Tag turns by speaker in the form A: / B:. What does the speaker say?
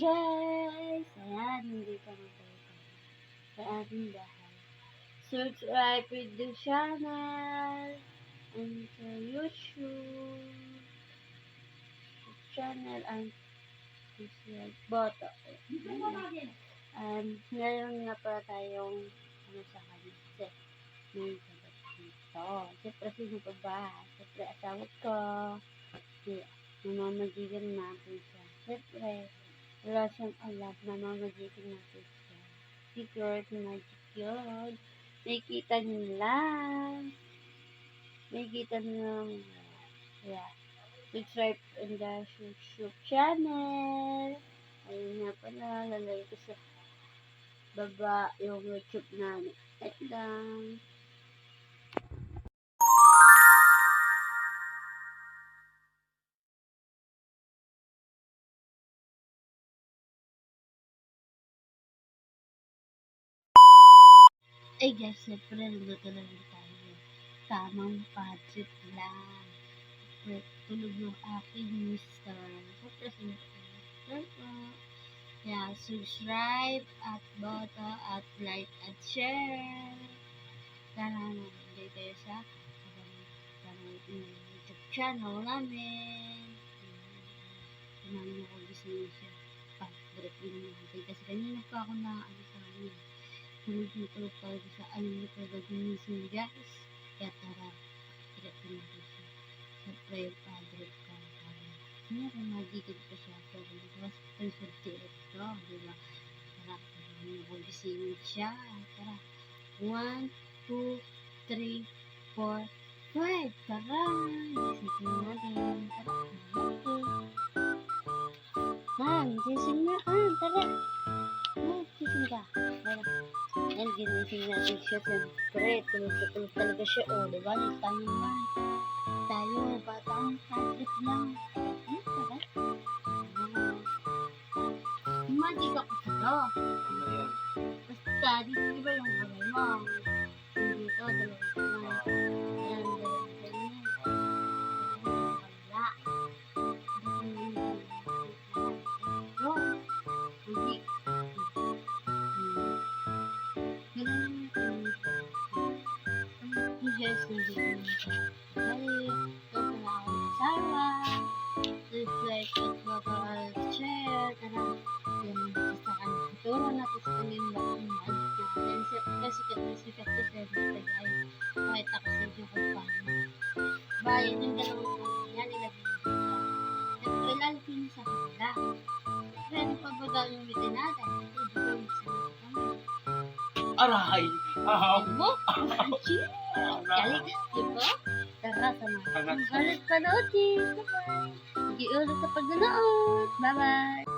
A: guys! Ayan, nandito na tayo sa ating bahay. Subscribe with the channel and sa YouTube channel and subscribe button. Ngayon nga pala tayong sa kanya kasi may sagot dito. Siyempre, sino pa ba? Siyempre, asawa ko. Namamagigan natin siya. Siyempre, wala siyang alam, namamagigan natin siya. Secret magic yun. Nakikita niyo lang. Nakikita niyo lang. Yeah. Subscribe in the YouTube channel. Ayun nga pala, lalagay ko sa baba yung YouTube namin. At lang. Eh guys, siyempre nandito na rin tayo. Tamang budget lang. Tulog yung aking mister. Siyempre, siyempre po. Yeah, subscribe at button at like at share. Sana nandito kayo sa YouTube channel namin. Sinabi ko gusto niyo siya. Direct din natin. Kasi kanina pa ako na sa kanya. Tulog talaga sa alam na talaga gumising guys. Kaya tara, direct din natin siya. Siyempre yung padre ka. Kaya kung magigit ko siya. Pero mas consulti ito. Diba? Tara, nagising siya. Tara. 1, 2, 3, 4, 5. Tara. Gising natin. Tara. Gising na. Tara. Gising ka. Tara. Yan, ginising natin siya. Siyempre, tulog talaga siya. O, diba? Tayo lang. Tayo, batang patrick lang. Tara. Magic ako sa'yo. Basta, di ba yung kamay mo? Dito, dalawang kamay. Ayan, dalawang ganyan. Wala. Hindi. Yes, hindi ko balik. Ito na ako nasawa. Reflect at bottle share. Tara. Yan ang sa kanya. Ituro natin sa kanya yung bakit natin. Sikat ko sa mga guys. Kahit ako sa video ko paano. Bayan yung dalawang kanya. Yan ilagay nyo. Siyempre, lalapin sa kanila. Siyempre, ano pa ba gawin natin natin? Ito, gawin sa kanya.
B: Aray!
A: Mo? Galing, di ba? Tara, sama. Ulit panoodin. Bye-bye. Sige ulit sa pag-nanood. Bye-bye.